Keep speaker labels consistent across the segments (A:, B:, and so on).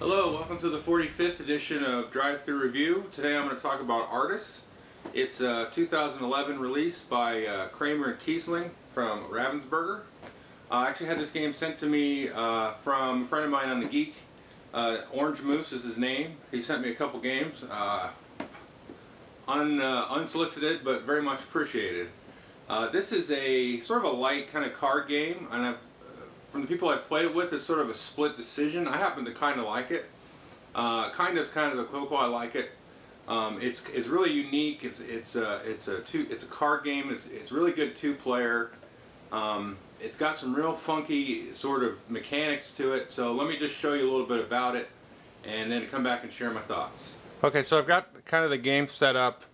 A: Hello, welcome to the 45th edition of Drive-Thru Review. Today I'm going to talk about Artus. It's a 2011 release by Kramer and Kiesling from Ravensburger. I actually had this game sent to me from a friend of mine on The Geek. Orange Moose is his name. He sent me a couple games. Unsolicited, but very much appreciated. This is a sort of a light kind of card game, and from the people I've played it with, it's sort of a split decision. I happen to kind of like it. Kind of equivocal. I like it. It's really unique. It's a card game. It's really good two-player. It's got some real funky sort of mechanics to it. So let me just show you a little bit about it, and then come back and share my thoughts. Okay, so I've got kind of the game set up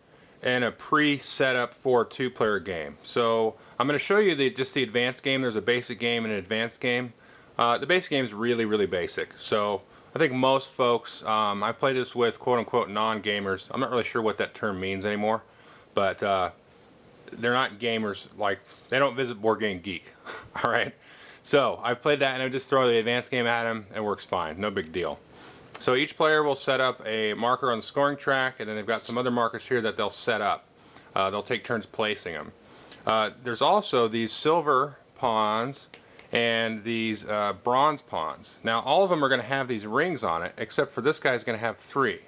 A: and a pre-set up for a two-player game. So I'm going to show you just the advanced game. There's a basic game and an advanced game. The basic game is really basic. So I think most folks, I play this with quote-unquote non-gamers. I'm not really sure what that term means anymore, but they're not gamers. Like, they don't visit Board Game Geek. All right. So I've played that, and I just throw the advanced game at them, and it works fine. No big deal. So each player will set up a marker on the scoring track, and then they've got some other markers here that they'll set up. They'll take turns placing them. There's also these silver pawns and these bronze pawns. Now all of them are going to have these rings on it, except for this guy's going to have 3.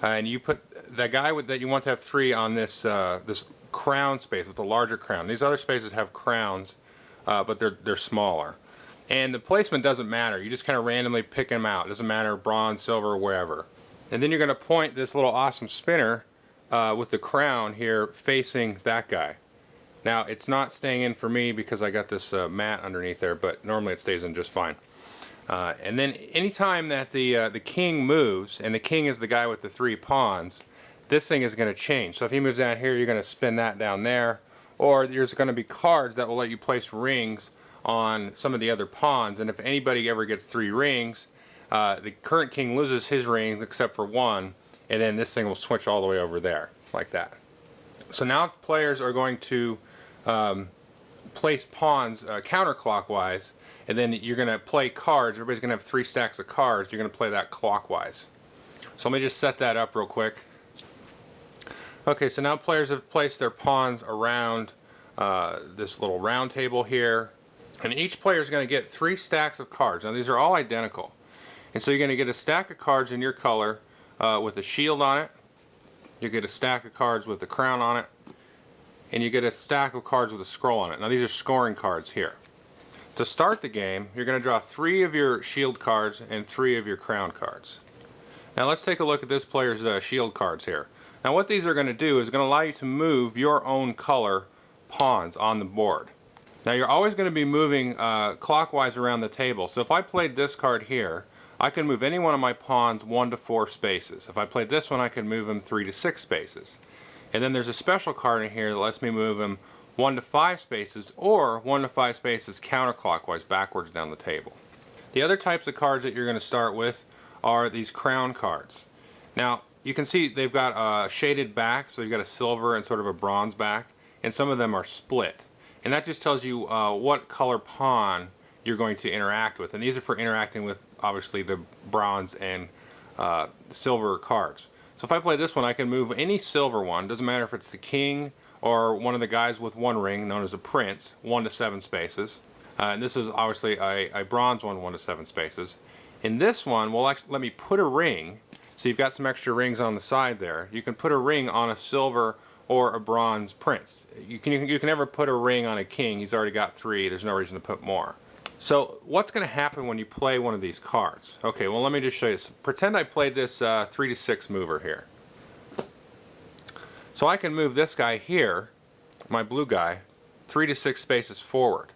A: And you put that guy that you want to have 3 on this this crown space with the larger crown. These other spaces have crowns, but they're smaller. And the placement doesn't matter. You just kind of randomly pick them out. It doesn't matter, bronze, silver, wherever. And then you're going to point this little awesome spinner with the crown here facing that guy. Now, it's not staying in for me because I got this mat underneath there, but normally it stays in just fine. And then anytime that the king moves, and the king is the guy with the 3 pawns, this thing is going to change. So if he moves down here, you're going to spin that down there. Or there's going to be cards that will let you place rings on some of the other pawns, and if anybody ever gets 3 rings, the current king loses his rings except for 1, and then this thing will switch all the way over there, like that. So now players are going to place pawns counterclockwise, and then you're going to play cards. Everybody's going to have 3 stacks of cards. You're going to play that clockwise. So let me just set that up real quick. Okay, so now players have placed their pawns around this little round table here. And each player is going to get 3 stacks of cards. Now these are all identical. And so you're going to get a stack of cards in your color with a shield on it. You get a stack of cards with the crown on it. And you get a stack of cards with a scroll on it. Now these are scoring cards here. To start the game, you're going to draw 3 of your shield cards and 3 of your crown cards. Now let's take a look at this player's shield cards here. Now what these are going to do is going to allow you to move your own color pawns on the board. Now you're always going to be moving clockwise around the table. So if I played this card here, I can move any one of my pawns 1 to 4 spaces. If I played this one, I can move them 3 to 6 spaces. And then there's a special card in here that lets me move them 1 to 5 spaces, or 1 to 5 spaces counterclockwise backwards down the table. The other types of cards that you're going to start with are these crown cards. Now you can see they've got a shaded back, so you've got a silver and sort of a bronze back, and some of them are split. And that just tells you what color pawn you're going to interact with. And these are for interacting with, obviously, the bronze and silver cards. So if I play this one, I can move any silver one. Doesn't matter if it's the king or one of the guys with 1 ring, known as a prince, 1 to 7 spaces. And this is obviously a bronze one, 1 to 7 spaces. In this one, will actually let me put a ring. So you've got some extra rings on the side there. You can put a ring on a silver or a bronze prince. You can never put a ring on a king. He's already got 3. There's no reason to put more. So what's going to happen when you play one of these cards? Okay, well let me just show you. So pretend I played this 3 to 6 mover here. So I can move this guy here, my blue guy, 3 to 6 spaces forward.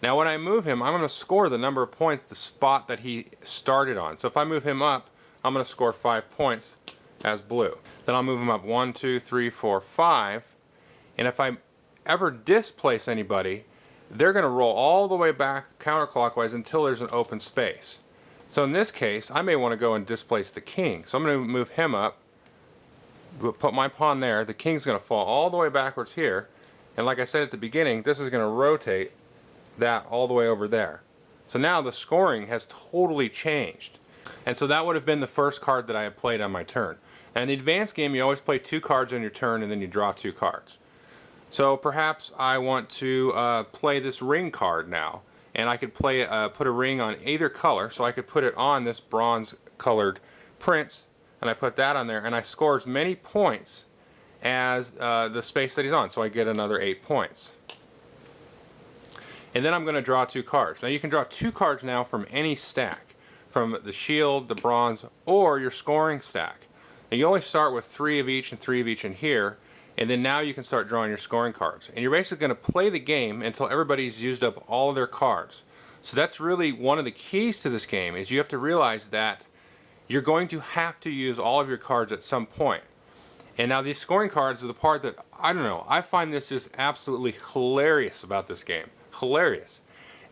A: Now when I move him, I'm going to score the number of points the spot that he started on. So if I move him up, I'm going to score 5 points as blue. Then I'll move them up 1, 2, 3, 4, 5. And if I ever displace anybody, they're going to roll all the way back counterclockwise until there's an open space. So in this case, I may want to go and displace the king. So I'm going to move him up, put my pawn there. The king's going to fall all the way backwards here. And like I said at the beginning, this is going to rotate that all the way over there. So now the scoring has totally changed. And so that would have been the first card that I had played on my turn. And in the advanced game, you always play 2 cards on your turn and then you draw 2 cards. So perhaps I want to play this ring card now. And I could play put a ring on either color, so I could put it on this bronze colored prince, and I put that on there, and I score as many points as the space that he's on, so I get another 8 points. And then I'm going to draw 2 cards. Now you can draw 2 cards now from any stack, from the shield, the bronze, or your scoring stack. And you only start with 3 of each and 3 of each in here, and then now you can start drawing your scoring cards. And you're basically going to play the game until everybody's used up all of their cards. So that's really one of the keys to this game, is you have to realize that you're going to have to use all of your cards at some point. And now these scoring cards are the part that, I don't know, I find this just absolutely hilarious about this game. Hilarious.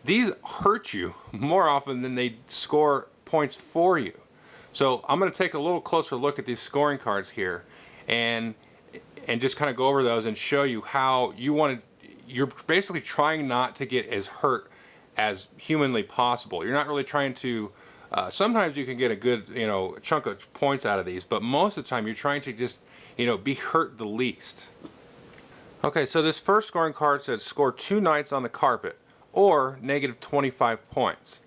A: These hurt you more often than they score points for you. So I'm going to take a little closer look at these scoring cards here and just kind of go over those and show you how you're basically trying not to get as hurt as humanly possible. You're not really trying to, sometimes you can get a good, chunk of points out of these, but most of the time you're trying to just, be hurt the least. Okay, so this first scoring card says score 2 knights on the carpet, or negative 25 points.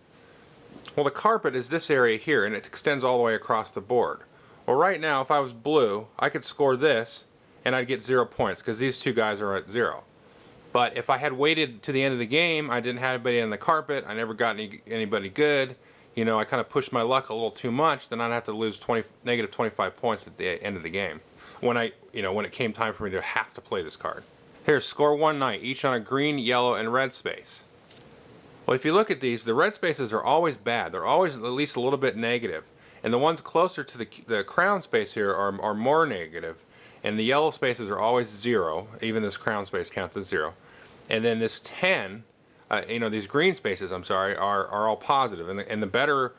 A: Well, the carpet is this area here, and it extends all the way across the board. Well, right now, if I was blue, I could score this, and I'd get 0 points, because these 2 guys are at 0. But if I had waited to the end of the game, I didn't have anybody on the carpet, I never got anybody good, I kind of pushed my luck a little too much, then I'd have to lose negative 25 points at the end of the game, when it came time for me to have to play this card. Here, score 1 knight, each on a green, yellow, and red space. Well, if you look at these, the red spaces are always bad. They're always at least a little bit negative. And the ones closer to the crown space here are more negative. And the yellow spaces are always 0. Even this crown space counts as 0. And then this 10, these green spaces, I'm sorry, are all positive. And the better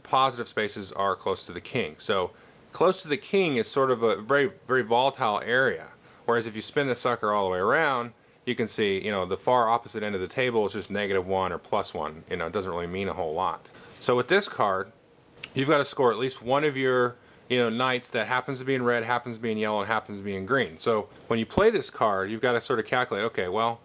A: positive spaces are close to the king. So close to the king is sort of a very, very volatile area. Whereas if you spin the sucker all the way around, you can see, the far opposite end of the table is just -1 or +1. It doesn't really mean a whole lot. So with this card, you've got to score at least one of your, knights that happens to be in red, happens to be in yellow, and happens to be in green. So when you play this card, you've got to sort of calculate, okay, well,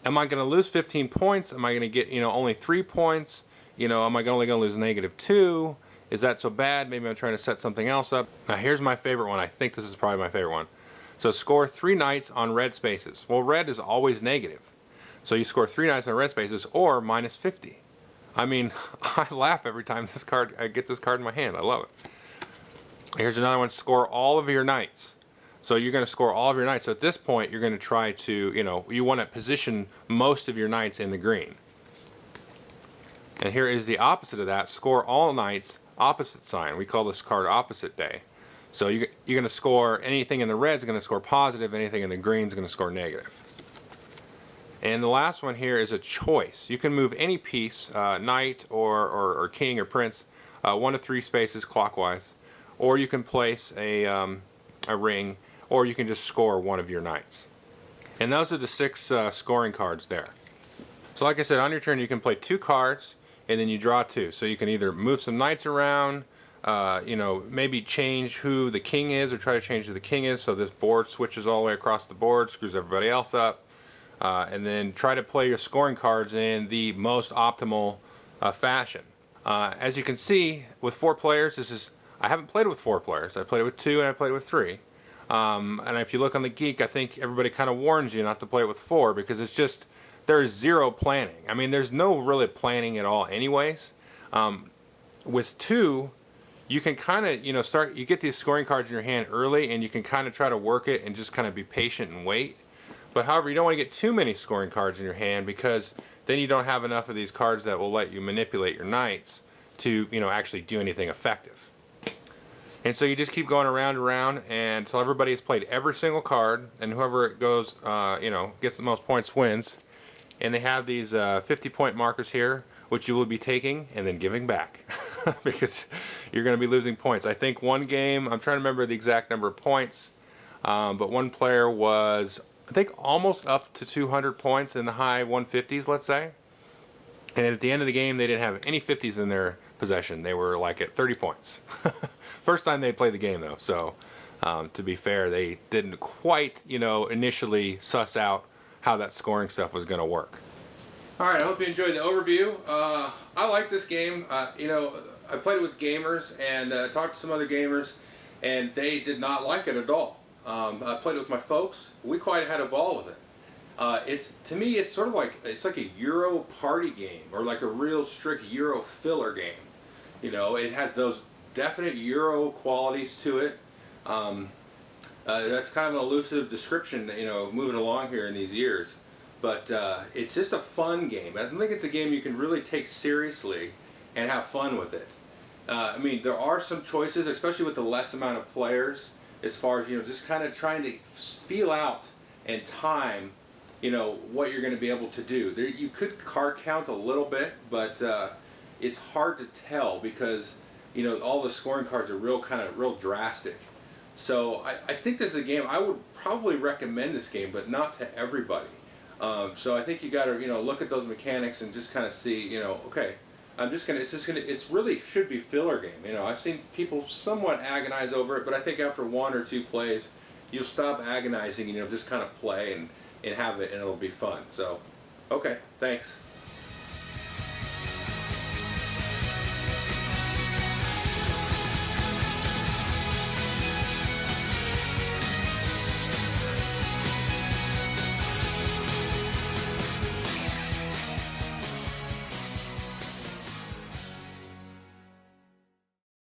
A: am I going to lose 15 points? Am I going to get, only 3 points? Am I only going to lose -2? Is that so bad? Maybe I'm trying to set something else up. Now here's my favorite one. I think this is probably my favorite one. So score 3 knights on red spaces. Well, red is always negative. So you score 3 knights on red spaces, or -50. I mean, I laugh every time I get this card in my hand. I love it. Here's another one. Score all of your knights. So you're going to score all of your knights. So at this point, you're going to try to, you want to position most of your knights in the green. And here is the opposite of that. Score all knights, opposite sign. We call this card opposite day. So you're going to score, anything in the red is going to score positive, anything in the green is going to score negative. And the last one here is a choice. You can move any piece, knight or king or prince, 1 to 3 spaces clockwise, or you can place a ring, or you can just score one of your knights. And those are the 6 scoring cards there. So like I said, on your turn you can play 2 cards, and then you draw 2. So you can either move some knights around, maybe change who the king is, or try to change who the king is, so this board switches all the way across the board, screws everybody else up, and then try to play your scoring cards in the most optimal fashion. As you can see, with 4 players, I haven't played it with 4 players. I played it with 2 and I played it with 3. And if you look on the Geek, I think everybody kind of warns you not to play it with 4, because it's just, there's 0 planning. I mean, there's no really planning at all anyways. With 2, you can kind of, you get these scoring cards in your hand early, and you can kind of try to work it and just kind of be patient and wait. But however, you don't want to get too many scoring cards in your hand, because then you don't have enough of these cards that will let you manipulate your knights to, actually do anything effective. And so you just keep going around and around until everybody has played every single card, and whoever it goes, gets the most points wins. And they have these 50-point markers here, which you will be taking and then giving back, because you're going to be losing points. I think one game, I'm trying to remember the exact number of points, but one player was, I think, almost up to 200 points in the high 150s, let's say. And at the end of the game, they didn't have any 50s in their possession, they were like at 30 points. First time they played the game though, so to be fair, they didn't quite, initially suss out how that scoring stuff was going to work. All right, I hope you enjoyed the overview. I like this game. I played it with gamers and talked to some other gamers, and they did not like it at all. I played it with my folks. We quite had a ball with it. To me, it's sort of like a Euro party game, or like a real strict Euro filler game. It has those definite Euro qualities to it. That's kind of an elusive description, moving along here in these years. But it's just a fun game. I don't think it's a game you can really take seriously and have fun with it. There are some choices, especially with the less amount of players, as far as, just kind of trying to feel out and time, what you're going to be able to do. You could card count a little bit, but it's hard to tell because, all the scoring cards are real drastic. So I think this is a game, I would probably recommend this game, but not to everybody. So I think you got to, look at those mechanics and just kind of see, okay, it's really should be filler game. I've seen people somewhat agonize over it, but I think after 1 or 2 plays, you'll stop agonizing and just kind of play and have it, and it'll be fun. So, okay, thanks.